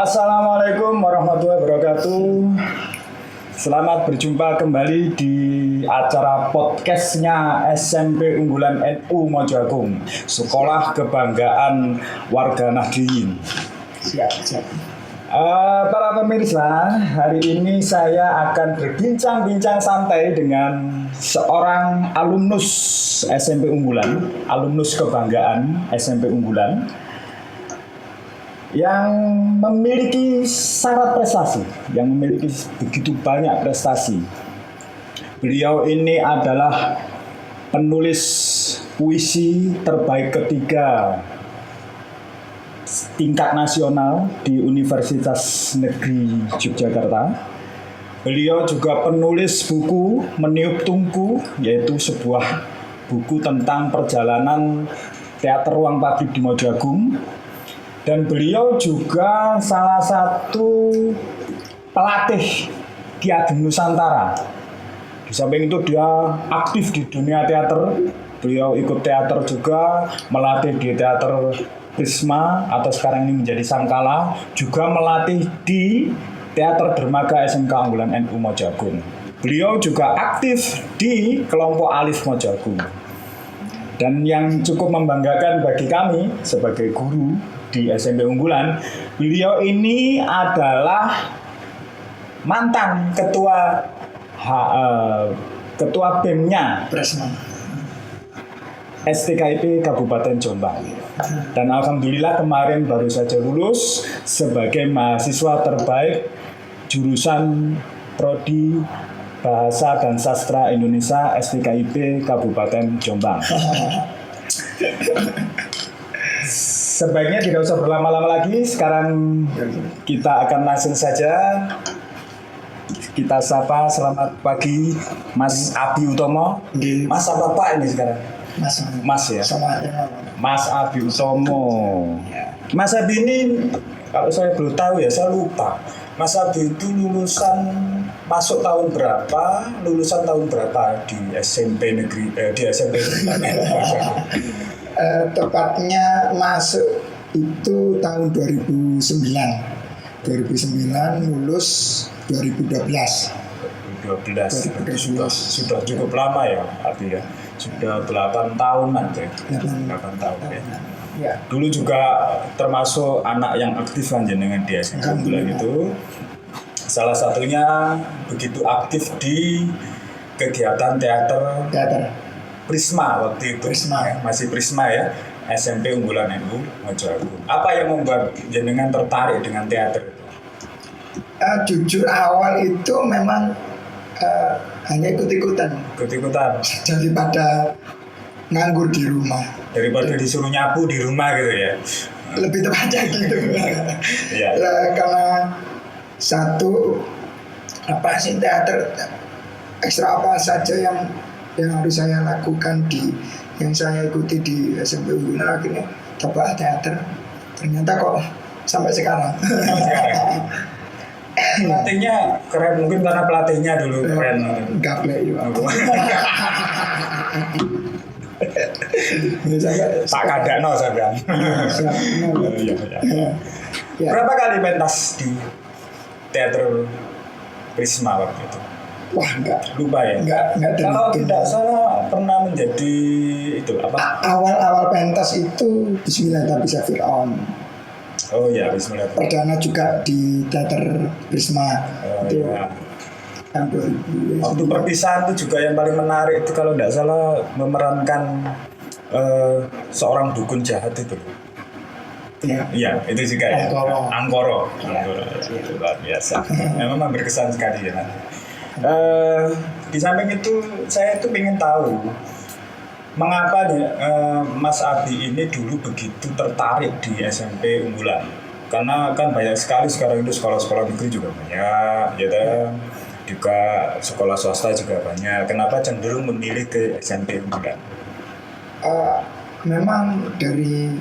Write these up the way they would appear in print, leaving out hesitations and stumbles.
Assalamualaikum warahmatullahi wabarakatuh. Selamat berjumpa kembali di acara podcastnya SMP Unggulan NU Mojo Agung, Sekolah Kebanggaan Warga Nahdliyin. Siap. Para pemirsa, hari ini saya akan berbincang-bincang santai dengan seorang alumnus SMP Unggulan, alumnus kebanggaan SMP Unggulan, yang memiliki syarat prestasi, yang memiliki begitu banyak prestasi. Beliau ini adalah penulis puisi terbaik ketiga tingkat nasional di Universitas Negeri Yogyakarta. Beliau juga penulis buku Meniup Tungku, yaitu sebuah buku tentang perjalanan teater ruang publik di Mojo Agung. Dan beliau juga salah satu pelatih Ki Ageng Nusantara. Di samping itu dia aktif di dunia teater. Beliau ikut teater juga, melatih di teater Prisma atau sekarang ini menjadi Sangkala, juga melatih di Teater Dermaga SMK Unggulan NU Mojo Agung. Beliau juga aktif di kelompok Alif Mojo Agung. Dan yang cukup membanggakan bagi kami sebagai guru di SMP Unggulan, beliau ini adalah mantan ketua BEM-nya STKIP Kabupaten Jombang. Dan alhamdulillah kemarin baru saja lulus sebagai mahasiswa terbaik jurusan Prodi Bahasa dan Sastra Indonesia STKIP Kabupaten Jombang. Sebaiknya tidak usah berlama-lama lagi. Sekarang kita akan langsung saja kita sapa. Selamat pagi Mas Abi Utomo. Mas apa Pak ini sekarang? Mas ya. Mas Abi Utomo. Mas Abi ini kalau saya belum tahu ya, saya lupa. Mas Abi itu masuk tahun berapa? Lulusan tahun berapa di SMP negeri di SMP? Tepatnya masuk itu tahun 2009 lulus 2012. Sudah cukup lama ya, Abi ya. Sudah 8 tahunan ya. 8 tahun ya. Ya. Dulu juga termasuk anak yang aktif kan jenengan di SMP Unggulan itu. Salah satunya begitu aktif di kegiatan teater Prisma waktu itu. Masih Prisma ya. SMP Unggulan NU Mojo Agung. Apa yang membuat jenengan tertarik dengan teater? Jujur awal itu memang hanya ikut-ikutan daripada nganggur di rumah, daripada disuruh nyapu di rumah gitu ya. Lebih tepatnya gitu. Ya. Karena satu teater ekstra apa saja yang harus saya lakukan yang saya ikuti di SMP Unggulan, akhirnya coba teater, ternyata kok sampai sekarang. Pelatihnya keren, mungkin karena pelatihnya dulu keren. Gaplek juga. Pak Kadakno sampean. Berapa kali pentas di teater Prisma waktu itu? Wah, enggak. Lupa ya? Enggak. Kalau tidak salah pernah menjadi itu apa? Awal pentas itu Bismillah tak bisa Fir'aun. Oh iya, Bismillah. Perdana juga di teater Prisma. Iya. Tahun 2000. Waktu perpisahan itu juga yang paling menarik itu kalau tidak salah memerankan seorang dukun jahat itu. Iya, itu juga ya. Angkoro. Itu luar biasa. Memang berkesan sekali ya. Di samping itu saya tuh ingin tahu mengapa Mas Abi ini dulu begitu tertarik di SMP Unggulan. Karena kan banyak sekali sekarang itu sekolah-sekolah negeri juga banyak, ya kan? Juga sekolah swasta juga banyak. Kenapa cenderung memilih ke SMP Unggulan? Memang dari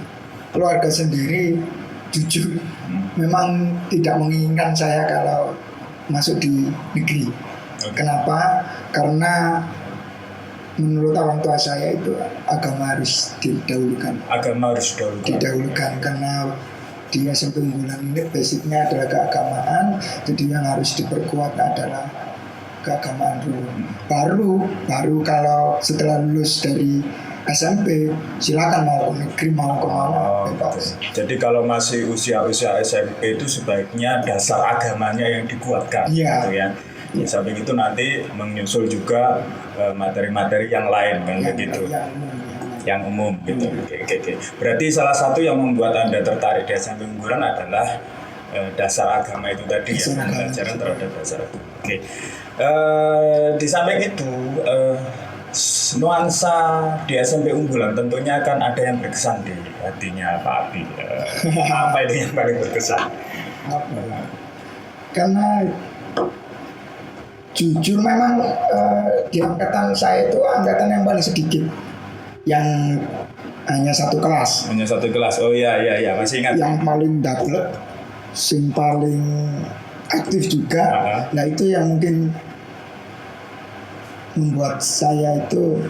keluarga sendiri jujur memang tidak menginginkan saya kalau masuk di negeri. Kenapa? Karena menurut orang tua saya itu agama harus didahulukan. Agama harus didahulukan karena di SMP unggulan ini basicnya adalah keagamaan, jadi yang harus diperkuat adalah keagamaan dulu. Baru kalau setelah lulus dari SMP silakan mau ke negeri mau kemana bebas. Jadi kalau masih usia SMP itu sebaiknya dasar agamanya yang dikuatkan, Iya. gitu ya. Di samping itu nanti menyusul juga materi-materi yang lain kan begitu. Yang umum gitu. Oke. Berarti salah satu yang membuat Anda tertarik di SMP unggulan adalah dasar agama itu tadi ya, pelajaran terhadap dasar agama. Oke. Di samping itu nuansa di SMP unggulan tentunya kan ada yang berkesan di hatinya Pak Abi. Apa itu yang paling berkesan? Karena jujur memang di angkatan saya itu angkatan yang paling sedikit, yang hanya satu kelas. Hanya satu kelas. Oh iya masih ingat. Yang paling double, sing paling aktif juga. Nah itu yang mungkin membuat saya itu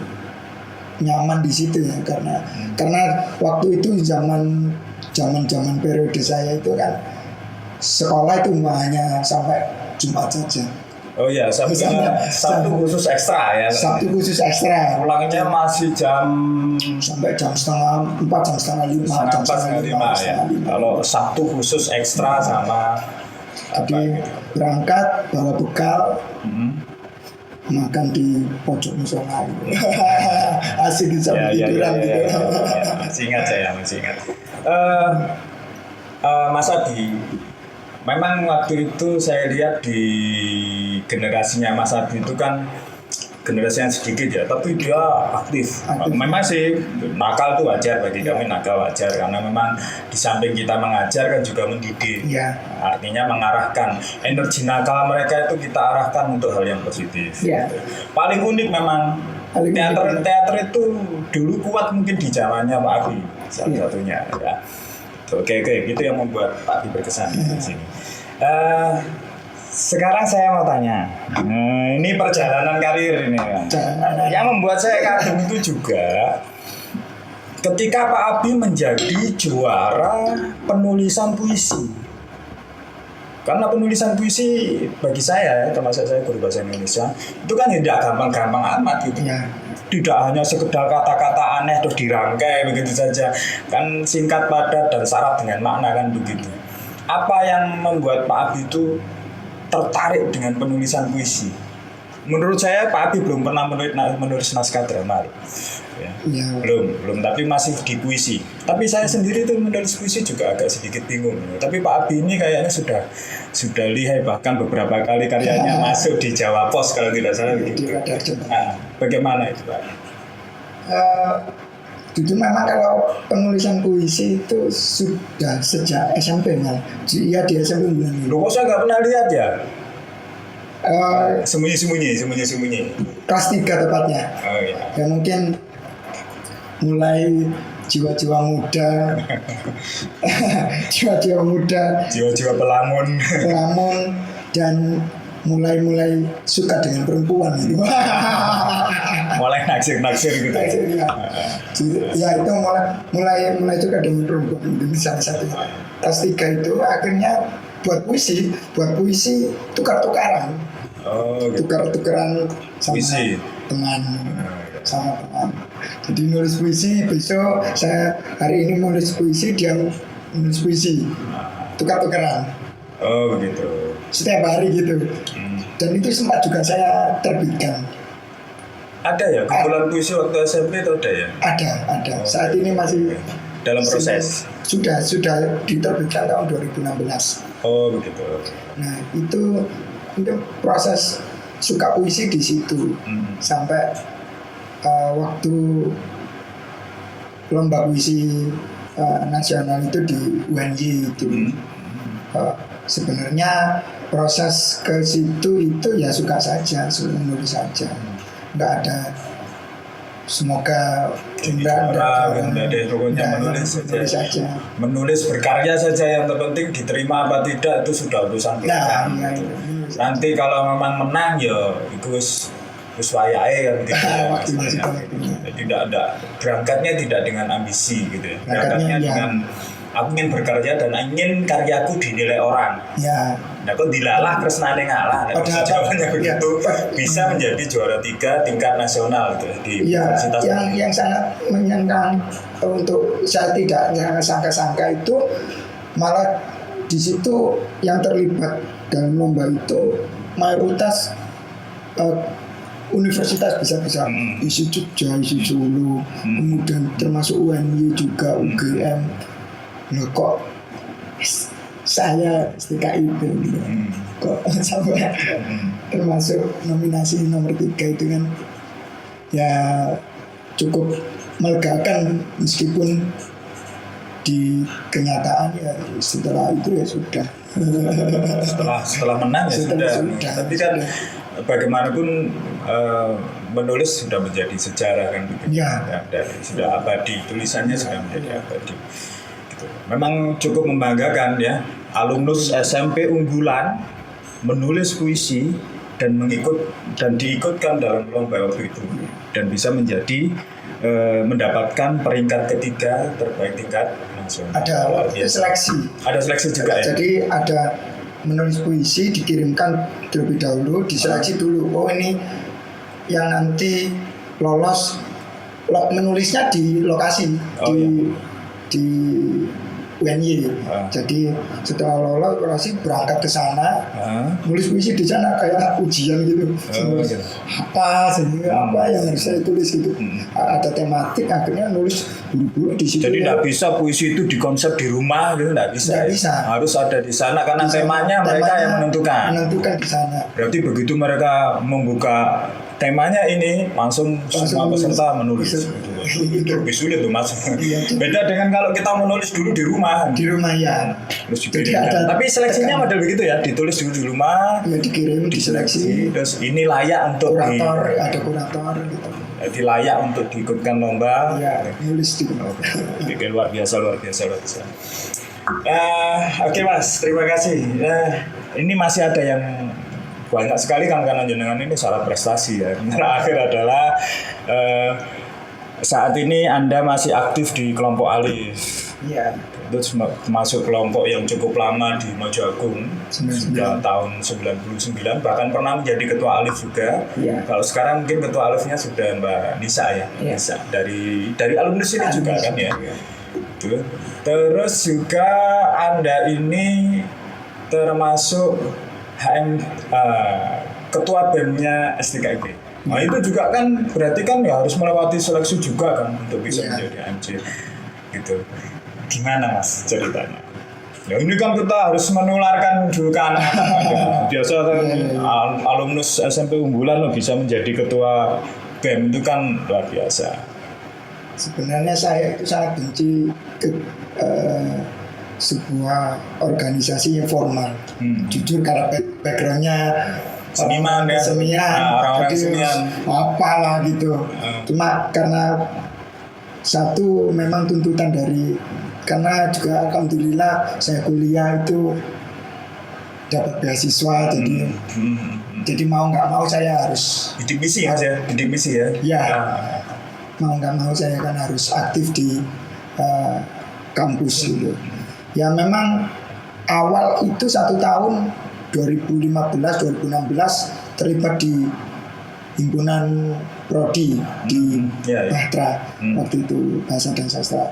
nyaman di situ ya, karena waktu itu zaman periode saya itu kan sekolah itu hanya sampai Jumat saja. Oh iya, Sabtu khusus ekstra ya. Sabtu khusus ekstra. Pulangnya masih sampai jam 4:30, jam 4:30 ya. Kalau Sabtu khusus ekstra sama jadi berangkat bawa bekal, makan di pojok musola. Asik bisa tiduran gitu. Masih ingat saya. Mas Adi, memang waktu itu saya lihat di generasinya Mas Adi itu kan generasi yang sedikit ya, tapi dia aktif. Memang sih nakal itu wajar bagi kami, nakal wajar karena memang di samping kita mengajar kan juga mendidik. Ya. Artinya mengarahkan energi nakal mereka itu kita arahkan untuk hal yang positif. Ya. Paling unik memang teater itu dulu kuat mungkin di zamannya Pak Abi salah satunya ya. Oke, itu yang membuat Pak Abi berkesan di sini. Sekarang saya mau tanya, ini perjalanan karir ini kan. Yang membuat saya kagum itu juga ketika Pak Abi menjadi juara penulisan puisi. Karena penulisan puisi bagi saya, termasuk saya guru bahasa Indonesia, itu kan tidak gampang-gampang amat gitu. Ya. Tidak hanya sekedar kata-kata aneh terus dirangkai begitu saja. Kan singkat, padat, dan syarat dengan makna kan begitu. Apa yang membuat Pak Abi itu tertarik dengan penulisan puisi? Menurut saya Pak Abi belum pernah menulis naskah drama. Ya. Belum, tapi masih di puisi. Tapi saya sendiri tuh menulis puisi juga agak sedikit bingung. Tapi Pak Abi ini kayaknya sudah lihai, bahkan beberapa kali karyanya masuk di Jawa Pos kalau tidak salah begitu. Bagaimana itu Pak? Jujur memang kalau penulisan puisi itu sudah sejak SMP malah. Iya di SMP unggulan. Loh, kok saya nggak pernah lihat ya? Sembunyi. Kelas 3 tepatnya. Oh iya. Ya mungkin mulai jiwa-jiwa muda, jiwa-jiwa pelamun, dan mulai suka dengan perempuan gitu. Mulai naksir gitu. Ya itu mulai suka dengan perempuan itu salah satu. Kelas 3 itu akhirnya buat puisi tukar-tukaran. Oh, gitu. Tukar-tukaran sama puisi. teman. Jadi nulis puisi, besok saya hari ini nulis puisi, dia nulis puisi, tukar-tukaran. Oh begitu. Setiap hari gitu. Dan itu sempat juga saya terbitkan. Ada ya kumpulan puisi waktu SMP itu ada ya? Ada. Oh, saat ini masih dalam proses. Sudah diterbitkan tahun 2016. Oh begitu. Nah itu proses suka puisi di situ sampai waktu lomba puisi nasional itu di UNY itu. Sebenarnya proses ke situ itu ya suka saja, suka menulis saja, nggak ada semoga tidak pokoknya menulis saja. Menulis berkarya saja yang terpenting diterima apa tidak itu sudah urusan belakangan. Nanti kalau memang menang ya itu wis wayahe kan gitu. Tidak ada berangkatnya tidak dengan ambisi gitu ya. Berangkatnya dengan aku ingin berkarya dan ingin karyaku dinilai orang. Ya. Nah, kok dilalah tresnane ngalah. Nah, Padahal jawabannya ya, begitu bisa menjadi juara 3 tingkat nasional gitu di ya, universitas. yang sangat menyenangkan untuk saya tidak sangka-sangka itu malah di situ yang terlibat dalam lomba itu mayoritas universitas besar-besar, isi Jogja, isi Solo, kemudian termasuk UNY juga, UGM. Loh kok saya STKIP gitu. Kok sampai termasuk nominasi nomor 3 itu kan ya cukup melegakan, meskipun di kenyataan ya setelah itu ya sudah. setelah menang ya sudah. Tapi kan bagaimanapun menulis sudah menjadi sejarah kan gitu. Ya. Dari sudah abadi, tulisannya sudah menjadi abadi. Gitu. Memang cukup membanggakan ya, alumnus SMP unggulan menulis puisi dan diikutkan dalam lomba waktu itu dan bisa menjadi mendapatkan peringkat ketiga terbaik tingkat nasional. Ada seleksi. Ada seleksi juga ya. Jadi ada menulis puisi dikirimkan terlebih dahulu, diseleksi dulu. Oh ini yang nanti lolos menulisnya di lokasi di UNY. Jadi setelah lolos lokasi berangkat ke sana, nulis puisi di sana kayak ujian gitu. Apa yang harus saya tulis gitu. Ada tematik, akhirnya nulis buru-buru di situ. Jadi tidak bisa puisi itu dikonsep di rumah gitu, tidak bisa. Tidak bisa. Harus ada di sana karena temanya mereka yang menentukan. Menentukan di sana. Berarti begitu mereka membuka temanya ini langsung semua peserta menulis. Itu lebih sulit tuh mas. Beda dengan kalau kita menulis dulu di rumah. Di rumah ya. Jadi tapi seleksinya model begitu ya, ditulis dulu di rumah. Ya dikirim, diseleksi. Terus ini layak untuk kurator, ada kurator gitu. Jadi layak untuk diikutkan lomba. Ya, nulis di rumah. Oke, luar biasa. Oke mas, terima kasih. Ini masih ada yang banyak sekali kawan-kawan jenengan ini syarat prestasi ya. Yang terakhir adalah saat ini Anda masih aktif di kelompok Alif. Iya. Itu termasuk kelompok yang cukup lama di Mojo Agung, sudah tahun 99, bahkan pernah menjadi ketua Alif juga. Ya. Kalau sekarang mungkin ketua Alifnya sudah Mbak Nisa ya, Nisa dari alumnus ini juga kan ya. Itu. Terus juga Anda ini termasuk ketua BEM-nya STKIP. Nah itu juga kan berarti kan ya harus melewati seleksi juga kan untuk bisa menjadi AMC gitu. Gimana mas ceritanya? Ya ini kan kita harus menularkan dulu kan. Biasa kan alumnus SMP unggulan loh bisa menjadi ketua BEM itu kan luar biasa. Sebenarnya saya itu sangat benci ke sebuah organisasi yang formal. Jujur karena backgroundnya seniman ya, orang-orang seniman apalah gitu. Cuma karena satu memang tuntutan dari, karena juga alhamdulillah saya kuliah itu dapat beasiswa, jadi mau nggak mau saya harus bidik misi ya. Ya, mau nggak mau saya kan harus aktif di kampus gitu. Ya memang awal itu 1 tahun 2015-2016 terlibat di himpunan prodi di Batra, waktu itu bahasa dan sastra.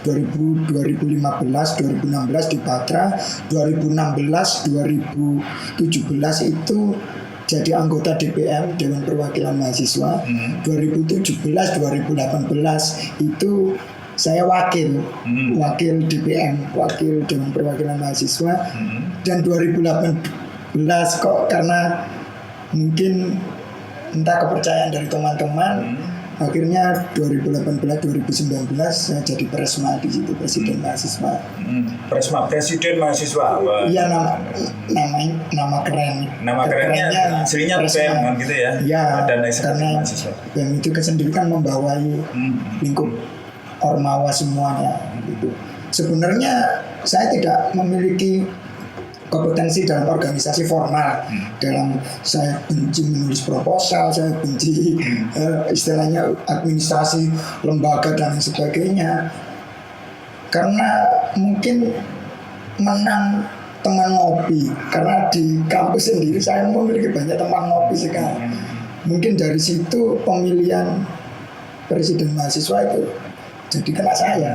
2015-2016 di Batra, 2016-2017 itu jadi anggota DPM Dewan Perwakilan Mahasiswa. 2017-2018 itu saya wakil DPM, wakil Dewan Perwakilan Mahasiswa. Dan 2018 kok karena mungkin entah kepercayaan dari teman-teman, akhirnya 2018-2019 saya jadi Presma di situ, presiden mahasiswa. Presma, presiden mahasiswa. Iya, nama keren. Nama kerennya aslinya BEM gitu ya. Iya, dan karena BEM itu sendiri kan membawai lingkup ormawa semuanya gitu. Sebenarnya saya tidak memiliki kompetensi dalam organisasi formal, dalam saya benci menulis proposal, saya benci istilahnya administrasi lembaga dan sebagainya. karena mungkin menang teman ngopi, karena di kampus sendiri saya memiliki banyak teman ngopi sekarang. Mungkin dari situ pemilihan presiden mahasiswa itu jadi kena saya.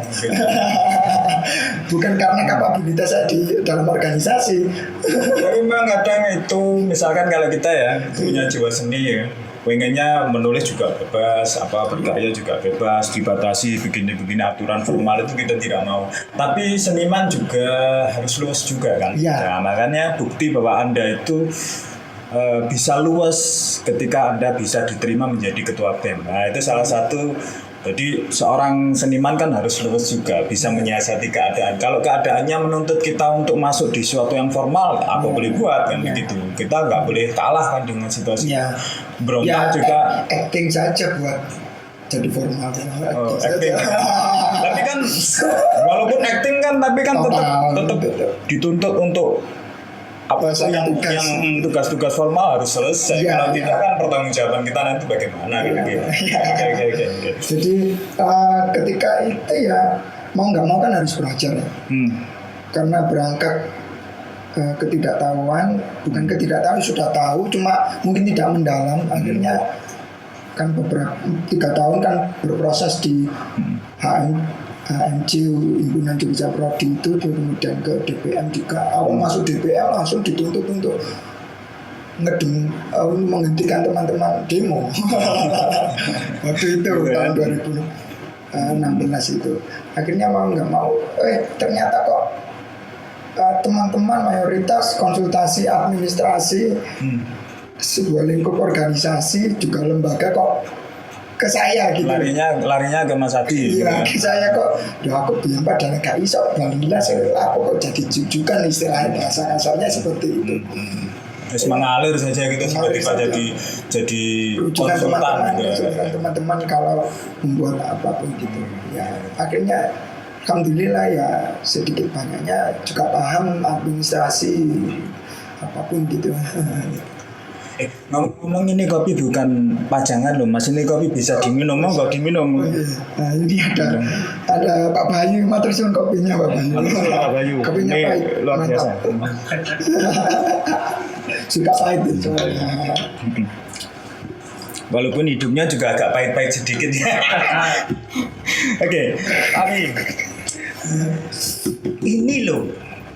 Bukan karena kapabilitas saya di dalam organisasi. Tapi memang kadang itu, misalkan kalau kita ya punya jiwa seni ya, pengennya menulis juga bebas, berkarya juga bebas, dibatasi begini-begini aturan formal itu kita tidak mau. Tapi seniman juga harus luas juga kan. Ya. Nah, makanya bukti bahwa Anda itu bisa luas ketika Anda bisa diterima menjadi ketua BEM. Nah, itu salah satu. Jadi seorang seniman kan harus luas juga, bisa menyiasati keadaan. Kalau keadaannya menuntut kita untuk masuk di suatu yang formal, apa boleh buat kan begitu. Kita nggak boleh kalah kan dengan situasi. Berontak juga. Acting saja buat jadi formal. Acting. Tapi kan walaupun acting kan, tapi kan tetap dituntut untuk apa yang tugas-tugas formal harus selesai. Kalau tidak kan pertanggungjawaban kita nanti bagaimana gitu. Jadi ketika itu ya mau nggak mau kan harus belajar ya. Karena berangkat ketidaktahuan, bukan ketidaktahuan, sudah tahu cuma mungkin tidak mendalam. Akhirnya kan beberapa 3 tahun kan berproses di HMC, Himpunan Jogja Prodi itu, kemudian ke DPM juga. Awal masuk DPM langsung dituntut untuk menghentikan teman-teman demo. Waktu itu tahun 2016 itu. Akhirnya mau nggak mau, ternyata kok teman-teman mayoritas konsultasi administrasi sebuah lingkup organisasi juga lembaga kok ke saya gitu. Larinya ke Mas Adi. Iya, ke saya kok. Aku bilang padahal gak iso, alhamdulillah aku kok jadi jujukan istilahnya, bahasa-bahasanya seperti itu. Terus mengalir saja gitu, tiba-tiba jadi konsultan gitu. Teman-teman kalau membuat apapun gitu. Ya, akhirnya alhamdulillah ya sedikit banyaknya juga paham administrasi apapun gitu. Ngomong ini kopi bukan pajangan loh Mas, ini kopi bisa diminum, nggak diminum. Nah ini ada Pak Bayu, matur suwun kopinya Pak Bayu. Kopinya pahit, luar biasa. Suka pahit itu. Walaupun hidupnya juga agak pahit-pahit sedikit ya. Oke, Ami. Ini loh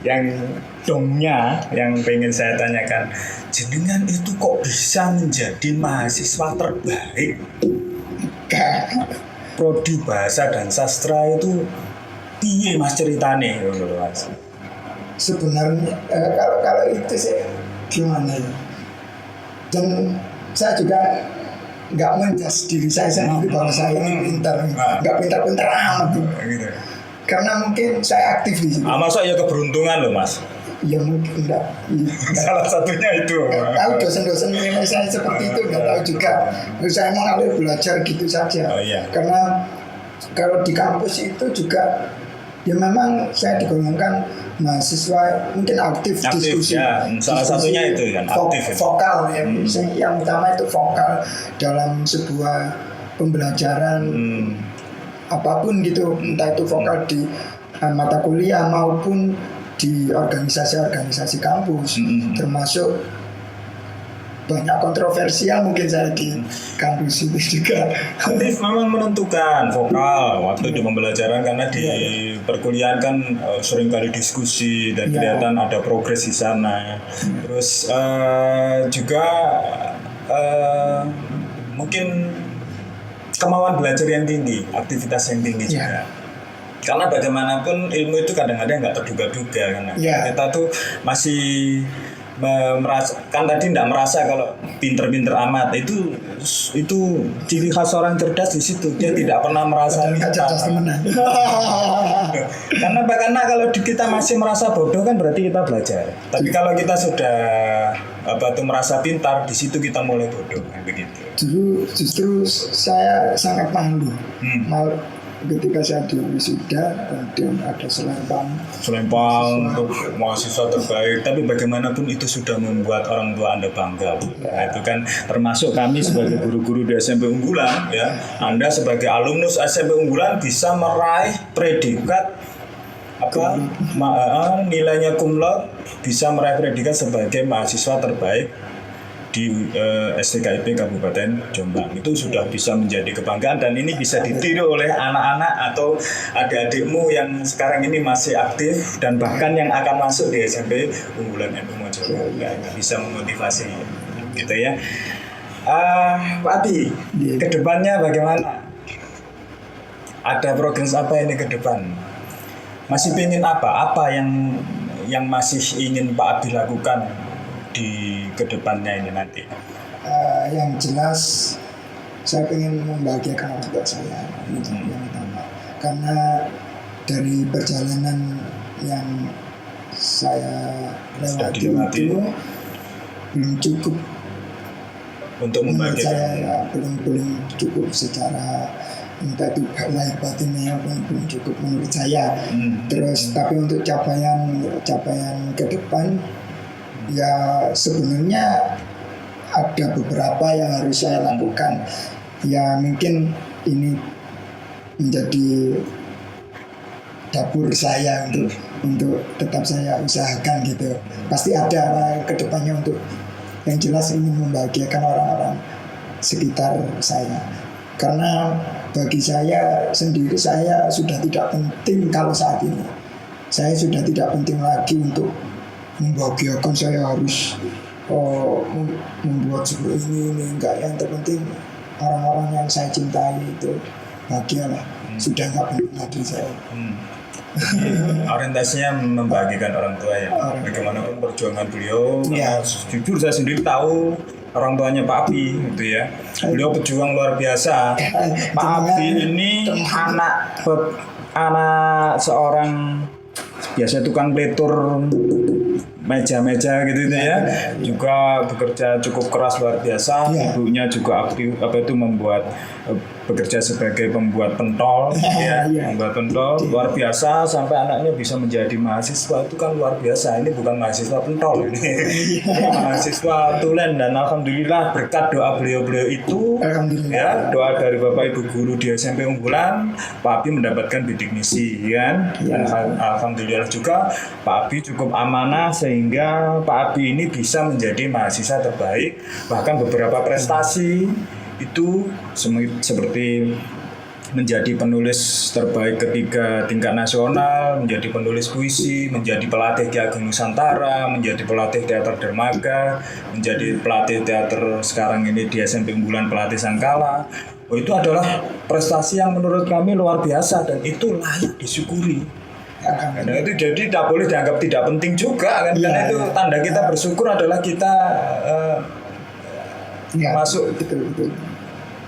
yang dongnya yang pengen saya tanyakan, jenengan itu kok bisa menjadi mahasiswa terbaik prodi bahasa dan sastra itu piye Mas ceritane Mas? Sebenarnya kalau itu sih gimana ya, dan saya juga nggak menjas diri saya sendiri bahwa saya ini pintar, nggak pintar-pintar amat gitu. Karena mungkin saya aktif di sini. Masa ya keberuntungan loh Mas? Ya mungkin enggak. Salah satunya itu. Tahu dosen-dosen menilai saya seperti itu, nggak tahu juga. Saya mengalir belajar gitu saja. Karena kalau di kampus itu juga ya memang saya digolongkan mahasiswa mungkin aktif diskusi. Ya. Salah satunya itu kan aktif. Vokal ya. Yang utama itu vokal dalam sebuah pembelajaran. Apapun gitu, entah itu vokal di mata kuliah maupun di organisasi-organisasi kampus, termasuk banyak kontroversial mungkin saya di kampus itu juga. Aktif memang menentukan vokal waktu di pembelajaran, karena di perkuliahan kan sering kali diskusi dan kelihatan ada progres di sana. Terus juga mungkin kemauan belajar yang tinggi, aktivitas yang tinggi juga. Karena bagaimanapun ilmu itu kadang-kadang nggak terduga-duga kan. Kita tuh masih merasa, kan tadi tidak merasa kalau pinter-pinter amat, itu ciri khas orang cerdas di situ, dia tidak pernah merasa cerdas temenan. Karena kalau kita masih merasa bodoh kan berarti kita belajar. Tapi kalau kita sudah merasa pintar, di situ kita mulai bodoh kan begitu. Justru saya sangat malu ketika saya di wisuda, kemudian ada selempang untuk mahasiswa terbaik. Tapi bagaimanapun itu sudah membuat orang tua Anda bangga. Nah, itu kan termasuk kami sebagai guru-guru di SMP Unggulan ya. Anda sebagai alumnus SMP Unggulan bisa meraih predikat nilainya cum laude bisa meraih predikat sebagai mahasiswa terbaik di STKIP Kabupaten Jombang. Itu sudah bisa menjadi kebanggaan dan ini bisa ditiru oleh anak-anak atau adik-adikmu yang sekarang ini masih aktif dan bahkan yang akan masuk di SMP Unggulan NU Mojokerto. Bisa memotivasi gitu ya. Pak Adi, kedepannya bagaimana? Ada progres apa ini ke depan? Masih ingin apa? Apa yang masih ingin Pak Adi lakukan di kedepannya ini nanti? Yang jelas saya ingin membahagiakan orang tua saya yang utama, karena dari perjalanan yang saya lewati itu belum cukup untuk membahagiakan saya, ya, belum cukup secara entah itu lahir batinnya belum cukup menurut saya. Terus tapi untuk capaian ke depan ya sebenarnya ada beberapa yang harus saya lakukan. Ya mungkin ini menjadi dapur saya untuk tetap saya usahakan gitu. Pasti ada ke depannya untuk yang jelas ingin membahagiakan orang-orang sekitar saya. Karena bagi saya sendiri saya sudah tidak penting kalau saat ini. Saya sudah tidak penting lagi untuk membahagiakan, saya harus membuat seperti ini enggak. Yang terpenting orang-orang yang saya cintai itu bahagialah. Sudah enggak penting lagi saya. Orientasinya membahagiakan orang tua ya. Bagaimanapun perjuangan beliau, jujur saya sendiri tahu orang tuanya Pak Abi gitu ya. Beliau pejuang luar biasa. Pak Abi ini anak seorang biasa tukang pletur meja-meja gitu ya. Juga bekerja cukup keras luar biasa. Ibunya juga aktif membuat bekerja sebagai pembuat pentol membuat pentol luar biasa sampai anaknya bisa menjadi mahasiswa. Itu kan luar biasa. Ini bukan mahasiswa pentol ini. Mahasiswa tulen, dan alhamdulillah berkat doa beliau itu ya, doa dari Bapak Ibu guru di SMP Unggulan, Pak Abi mendapatkan bidik misi kan. Dan alhamdulillah juga Pak Abi cukup amanah sehingga Pak Abi ini bisa menjadi mahasiswa terbaik. Bahkan beberapa prestasi itu seperti menjadi penulis terbaik ketiga tingkat nasional, menjadi penulis puisi, menjadi pelatih Ki Ageng Nusantara, menjadi pelatih teater dermaga, menjadi pelatih teater sekarang ini di SMP Unggulan pelatih Sangkala. Itu adalah prestasi yang menurut kami luar biasa dan itu layak disyukuri. Nah, itu jadi tidak boleh dianggap tidak penting juga kan, karena itu tanda kita bersyukur adalah kita masuk betul.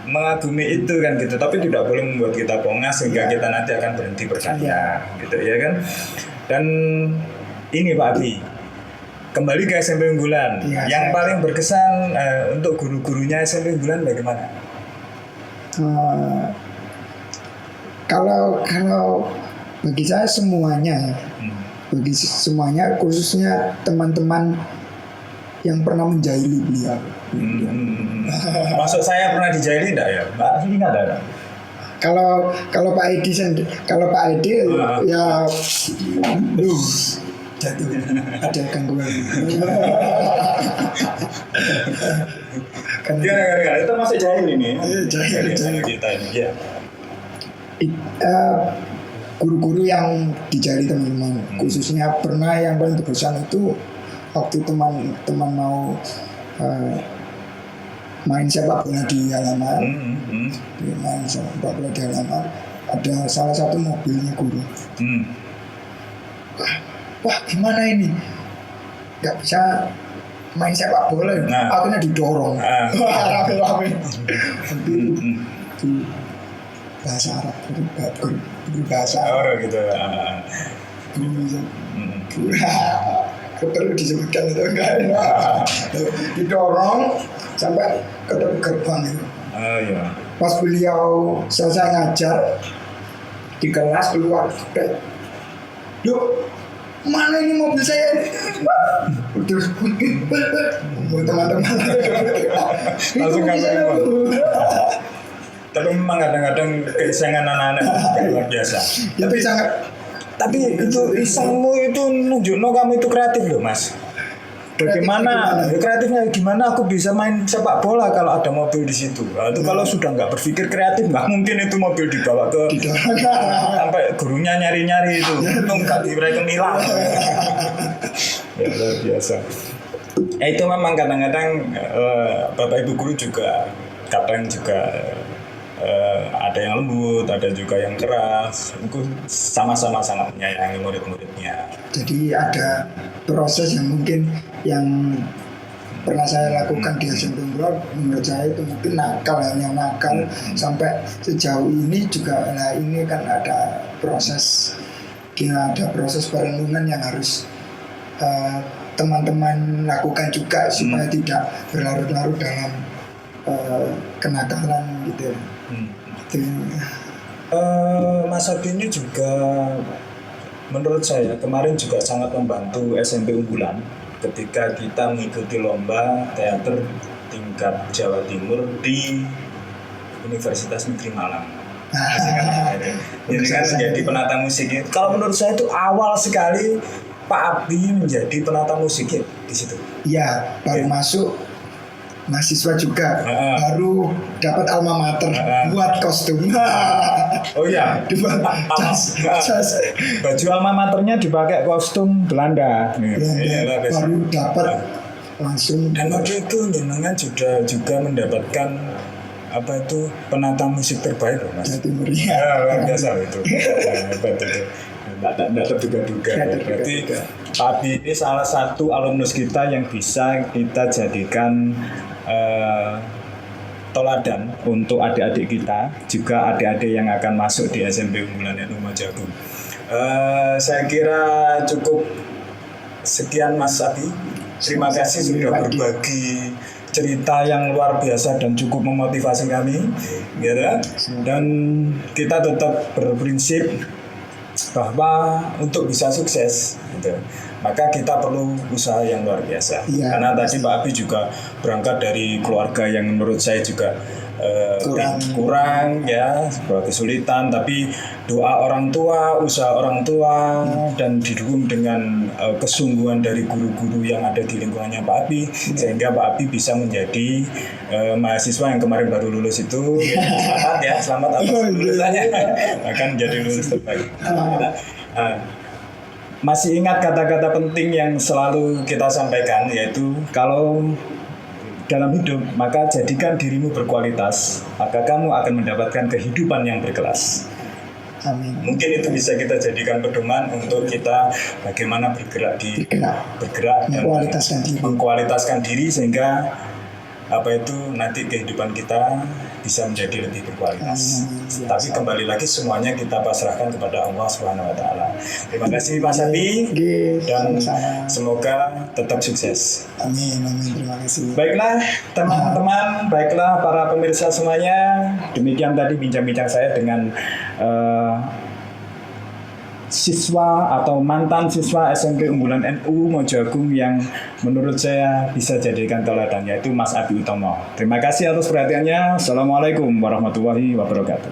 Mengagumi itu kan gitu, tapi tidak boleh membuat kita pongas sehingga kita nanti akan berhenti berkarya gitu ya kan. Dan ini Pak Abi, kembali ke SMP Unggulan, yang paling berkesan untuk guru-gurunya SMP Unggulan bagaimana? Kalau bagi saya semuanya, khususnya teman-teman yang pernah menjahili beliau. Maksud saya pernah dijahili enggak ya? Mbak ingat ada? Kalau Pak Edi ya jatuh ada gangguan. Karena itu masih jahil ini. Jahil kita ini ya. Guru-guru yang dijahili teman-teman, khususnya pernah yang paling berkesan itu waktu teman-teman mau main sepak bola di halaman, ada salah satu mobilnya guru. Wah gimana ini? Gak bisa main sepak bola, akhirnya didorong. Bahasa Arab, berbahasa Arab gitu. Perlu disebutkan itu enggak didorong sampai ke gerbang itu. Pas beliau selesai ngajar di kelas keluar, yuk mana ini mobil saya? Terus teman-teman langsung tapi memang kadang-kadang keisengan anak-anak luar biasa. Tapi sangat Tapi itu isengmu itu nunjukno kamu itu kreatif loh mas. Bagaimana kreatifnya gimana aku bisa main sepak bola kalau ada mobil di situ? Nah, itu kalau sudah nggak berpikir kreatif nggak mungkin itu mobil dibawa ke sampai gurunya nyari-nyari itu. Untung kali mereka hilang. Ya luar biasa. Itu memang kadang-kadang bapak ibu guru juga kadang juga ada yang lembut, ada juga yang keras. Itu sama-sama sangat menyayangi murid-muridnya. Jadi ada proses yang mungkin yang pernah saya lakukan di SMP Unggul, menurut saya itu mungkin hanya nakal sampai sejauh ini juga. Nah ini kan ada proses perenungan yang harus teman-teman lakukan juga supaya tidak berlarut-larut dalam kenakalan gitu. Itu. Mas Abi ini juga menurut saya kemarin juga sangat membantu SMP Unggulan ketika kita mengikuti lomba teater tingkat Jawa Timur di Universitas Negeri Malang. Jadi kan menjadi penata musik. Kalau menurut saya itu awal sekali Pak Abi menjadi penata musik di situ. Iya, baru masuk mahasiswa juga, baru dapat alma mater buat kostum. Oh iya, baju alma maternya dipakai kostum Belanda. Baru dapat langsung. Dan waktu itu jenengan juga mendapatkan apa itu penata musik terbaik loh mas. Timur luar biasa itu. Hebat itu. Tidak terduga-duga. Berarti Pak Abi ini salah satu alumnus kita yang bisa kita jadikan teladan untuk adik-adik kita, juga adik-adik yang akan masuk di SMP Unggulan NU Mojoagung. Saya kira cukup sekian Mas Abi. Terima kasih sudah berbagi cerita yang luar biasa dan cukup memotivasi kami, ya. Dan kita tetap berprinsip bahwa untuk bisa sukses, gitu, maka kita perlu usaha yang luar biasa. Ya, karena tadi Pak Abi juga berangkat dari keluarga yang menurut saya juga kurang ya, sebuah kesulitan, tapi doa orang tua, usaha orang tua, dan didukung dengan kesungguhan dari guru-guru yang ada di lingkungannya Pak Abi, sehingga Pak Abi bisa menjadi mahasiswa yang kemarin baru lulus itu. Selamat atas lulusannya, akan menjadi lulus terbaik. Masih ingat kata-kata penting yang selalu kita sampaikan, yaitu kalau dalam hidup, maka jadikan dirimu berkualitas, maka kamu akan mendapatkan kehidupan yang berkelas. Amin. Mungkin itu bisa kita jadikan pedoman untuk kita bagaimana bergerak dan mengkualitaskan diri sehingga apa itu nanti kehidupan kita bisa menjadi lebih berkualitas. Tapi kembali lagi semuanya kita pasrahkan kepada Allah Subhanahu wa taala. Terima kasih Mas Abi dan semoga tetap sukses. Amin, terima kasih. Baiklah teman-teman, baiklah para pemirsa semuanya. Demikian tadi bincang-bincang saya dengan siswa atau mantan siswa SMP Unggulan NU Mojoagung yang menurut saya bisa jadikan teladan, yaitu Mas Abi Utomo. Terima kasih atas perhatiannya. Assalamualaikum warahmatullahi wabarakatuh.